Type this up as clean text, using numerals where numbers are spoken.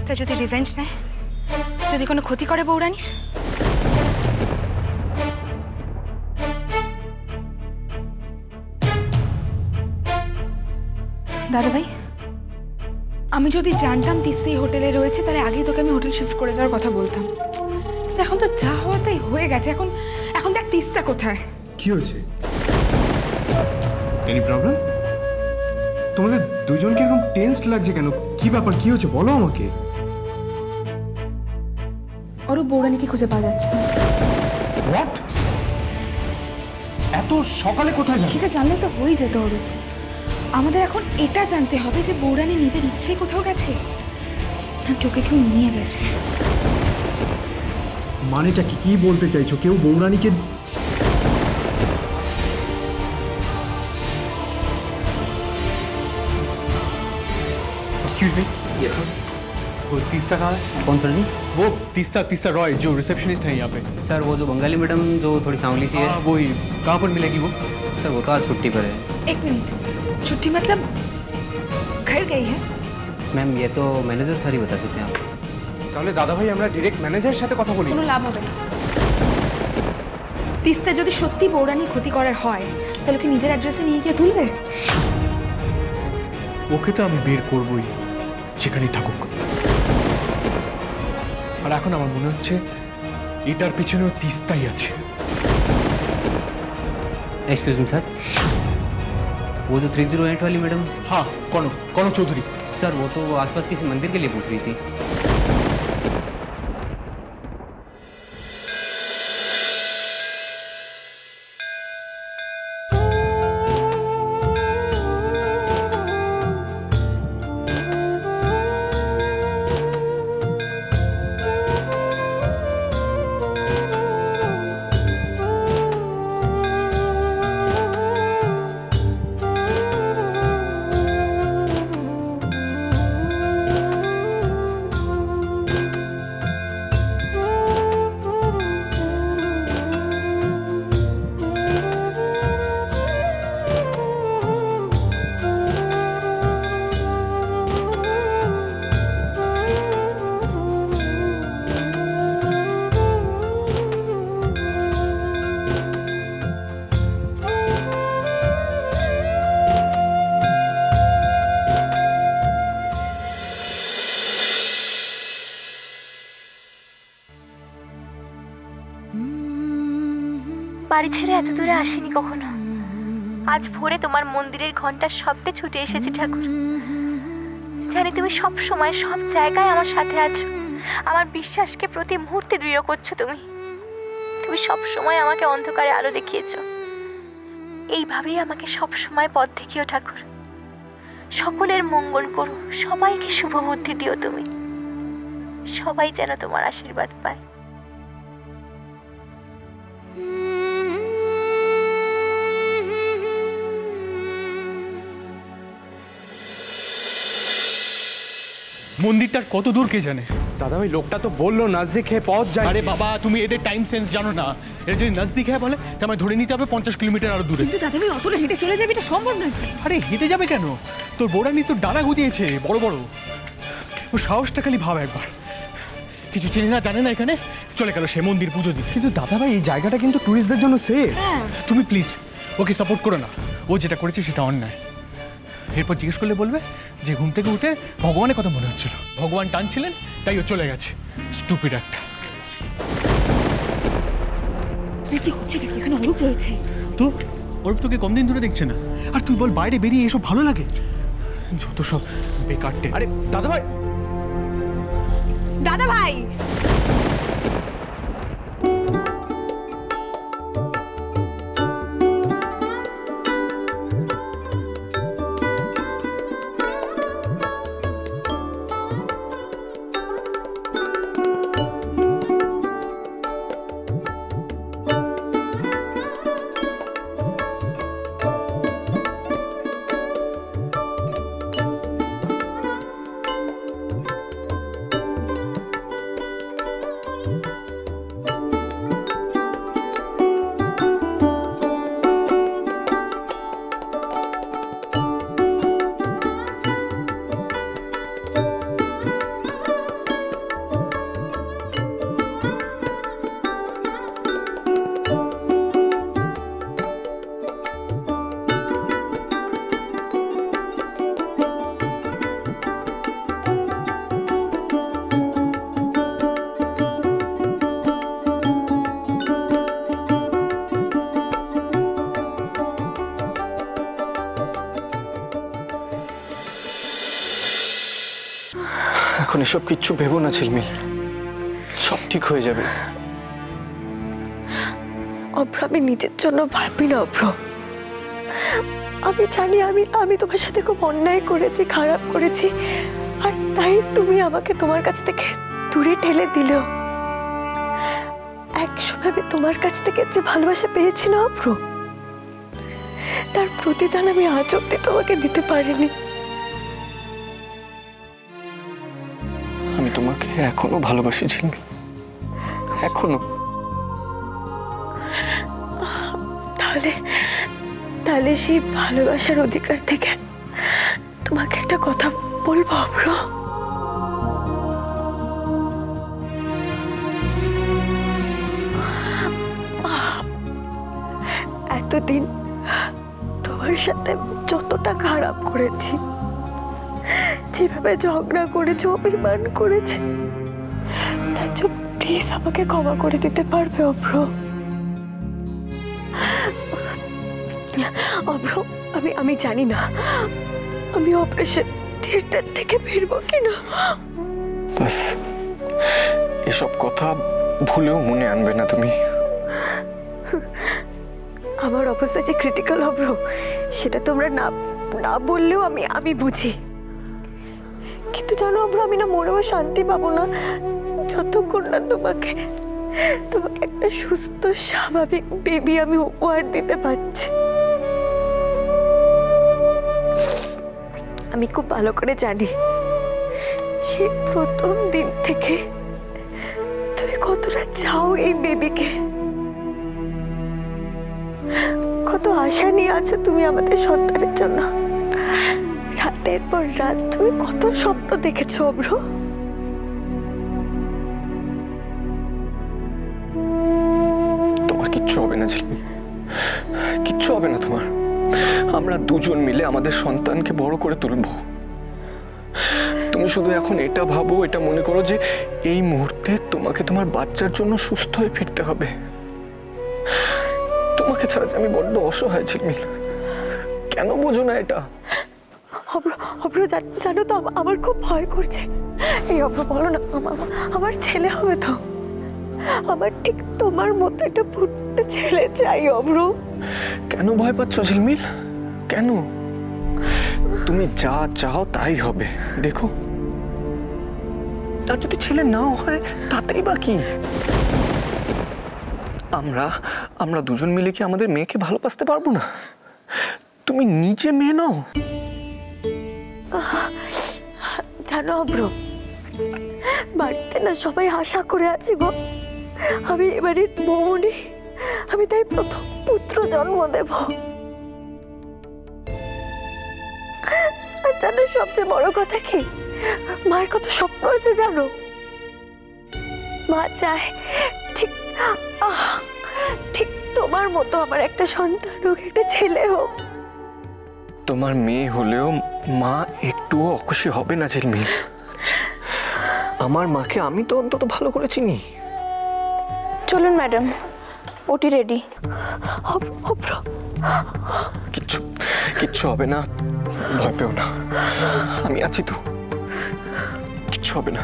তা যদি রিভেঞ্জ নেয়, যদি কোনো ক্ষতি করে বৌরানীর? দাদা ভাই, আমি যদি জানতাম তিস্তা এই হোটেলে রয়েছে তাহলে আগেই তোকে আমি হোটেল শিফট করে যাওয়ার কথা বলতাম। এখন তো যা হওয়ার তাই হয়ে গেছে। এখন দেখ তিস্তা কোথায়। কি হয়েছে? Any problem? তোমাদের দুজনকে এরকম টেন্সড লাগছে কেন? কি ব্যাপার, কি হয়েছে বলো আমাকে। অরূপ বৌরানীকে খুঁজে পাওয়া যাচ্ছে না। হোয়াট? এত সকালে কোথায় যাবে? সেটা জানলে তো হয়ে যেত অরূপ। আমাদের এখন এটা জানতে হবে যে বৌরানী নিজের ইচ্ছেই কোথাও গেছে না তোকে কেউ নিয়ে গেছে। মানেটা কি? কি বলতে চাইছো? কেউ বৌরানীকে? Excuse me. Yes sir. वो तीस्ता कहाँ है? कौन सर जी? वो तीस्ता रॉय जो रिसेप्शनिस्ट है यहाँ पे। सर वो जो बंगाली मैडम जो थोड़ी सांवली सी है। वही। कहाँ पर मिलेगी वो? सर वो तो आज छुट्टी पर है। एक मिनट, छुट्टी मतलब घर गई है? मैम ये तो मैनेजर सर ही बता सकते हैं आप। তাহলে দাদা ভাই আমরা ডাইরেক্ট ম্যানেজারের সাথে কথা বলি। কোনো লাভ হবে না। তিস্তা যদি সত্যি বৌরানীর ক্ষতি করার হয় তাহলে কি নিজের অ্যাড্রেসে নিয়ে গিয়ে তুলবে? ওকে তো আমি বের করবই, যেখানেই থাকুক। আর এখন আমার মনে হচ্ছে এটার পিছনেও তিস্তাই আছে। एक्सक्यूज मी सर, वो जो 308 वाली मैडम। हाँ, कौन चौधरी? सर वो तो आसपास किसी मंदिर के लिए पूछ रही थी। বাড়ি ছেড়ে এত দূরে আসিনি কখনো। আজ ভোরে তোমার মন্দিরের ঘন্টার শব্দে ছুটে এসেছি ঠাকুর। জানি তুমি সব সময় সব জায়গায় আমার সাথে আছো। আমার বিশ্বাসকে প্রতি মুহূর্তে দৃঢ় করছো তুমি। তুমি সব সময় আমাকে অন্ধকারে আলো দেখিয়েছো। এইভাবেই আমাকে সব সময় পথ দেখিও ঠাকুর। সকলের মঙ্গল করো, সবাইকে শুভ বুদ্ধি দিও তুমি। সবাই যেন তোমার আশীর্বাদ পায়। মন্দিরটার কত দূর কে জানে? দাদা ভাই লোকটা তো বললো নাজদিক হয়ে পথ যায়। আরে বাবা, তুমি এদের টাইম সেন্স জানো না। এর যদি নজদিক হ্যাঁ বলে তো আমায় ধরে নিতে হবে 50 কিলোমিটার আরো দূরে। কিন্তু দাদা ভাই অতটা হেঁটে চলে যাবে এটা সম্ভব নয়। আরে হেঁটে যাবে কেন? তোর বৌরানী তো ডানা গুজিয়েছে বড় বড়। ও সাহসটা খালি ভাব একবার। কিছু চেনে না জানে না এখানে চলে গেল সে মন্দির পুজো দিতে। কিন্তু দাদা ভাই এই জায়গাটা কিন্তু টুরিস্টদের জন্য সেফ। তুমি প্লিজ ওকে সাপোর্ট করো না। ও যেটা করেছে সেটা অন্যায়। এরপর জিজ্ঞেস করলে বলবে যে ঘুম থেকে উঠে ভগবানের কথা মনে হচ্ছিল, ভগবান টানছিলেন তাই ও চলে গেছে। স্টুপিড একটা। কি হচ্ছে নাকি? এখানে অরূপ রয়েছে তো অরূপ তোকে কম দিন ধরে দেখছে না। আর তুই বল বাইরে বেরিয়ে এসব ভালো লাগে? যত সব বেকার। আরে দাদা ভাই, দাদা ভাই এখন এসব কিচ্ছু ভেবো না ঝিলমিল, সব ঠিক হয়ে যাবে। অভ্র, আমি নিজের জন্য ভাবি না অভ্র। আমি জানি আমি তোমার সাথে খুব অন্যায় করেছি, খারাপ করেছি, আর তাই তুমি আমাকে তোমার কাছ থেকে দূরে ঠেলে দিলেও একসময় আমি তোমার কাছ থেকে যে ভালোবাসা পেয়েছি না অভ্র, তার প্রতিদান আমি আজ অব্দি তোমাকে দিতে পারিনি। আমি তোমাকে এখনো ভালোবাসি ঝিলমিল, এখনো। তাহলে সেই ভালোবাসার অধিকার থেকে তোমাকে একটা কথা বলবো অভ্র। এতদিন তোমার সাথে যতটা খারাপ করেছি, যেভাবে ঝগড়া করেছি, অভিমান করেছি, তার জন্য প্লিজ আমাকে ক্ষমা করে দিতে পারবে অভ্র? অভ্র, আমি জানি না আমি অপারেশন থিয়েটার থেকে বেরবো কিনা। বাস এসব কথা ভুলেও মনে আনবে না তুমি। আমার অবস্থা যে ক্রিটিক্যাল অভ্র, সেটা তোমরা না বললেও আমি বুঝি। কিন্তু জানো অভ্র, আমি না মনেও শান্তি পাবো না যতক্ষণ না তোমাকে একটা সুস্থ স্বাভাবিক বেবি আমি উপহার দিতে পারছি। আমি খুব ভালো করে জানি সেই প্রথম দিন থেকে তুমি কতটা চাও এই বেবিকে, কত আশা নিয়ে আছো তুমি আমাদের সন্তানের জন্য। রাতের পর রাত তুমি কত স্বপ্ন দেখেছো অভ্র। তোমার কিচ্ছু হবে না ঝিলমিল, কিচ্ছু হবে না তোমার। আমরা দুজন মিলে আমাদের সন্তানকে বড় করে তুলব। তুমি শুধু এখন এটা ভাবো, এটা মনে করো যে এই মুহূর্তে তোমাকে তোমার বাচ্চার জন্য সুস্থ হয়ে ফিরতে হবে। তোমাকে ছাড়া যে আমি বড্ড অসহায় ঝিলমিল, কেন বোঝো না এটা? অভ্র, জানো তো আমার খুব ভয় করছে। এই অভ্র, বলো না, আমার ছেলে হবে তো? আমার ঠিক তোমার মতো একটা ফুটে ছেলে চাই অভ্র। কেন ভয় পাচ্ছ ঝিলমিল, কেন? তুমি যা চাও তাই হবে। দেখো, আর যদি ছেলে নাও হয় তাতেই বা কি? আমরা দুজন মিলে কি আমাদের মেয়েকে ভালোবাসতে পারবো না? তুমি নিজে মেয়ে নাও। জানো অভ্র, বাড়িতে না সবাই আশা করে আছি গো, আমি এবারে বউনি, আমি তাই প্রথম পুত্র জন্ম দেব। আর জানো সবচেয়ে বড় কথা কি, মায়ের কত স্বপ্ন আছে জানো। মা চায় ঠিক তোমার মতো আমার একটা সন্তান হোক, একটা ছেলে হোক। তোমার মেয়ে হলেও মা একটুও অখুশি হবে না ঝিলমিল। আমার মাকে আমি তো অন্তত ভালো করে চিনি। চলুন ম্যাডাম, ওটি রেডি। কিচ্ছু হবে না, ভয় পেও না, আমি আছি তো, কিচ্ছু হবে না।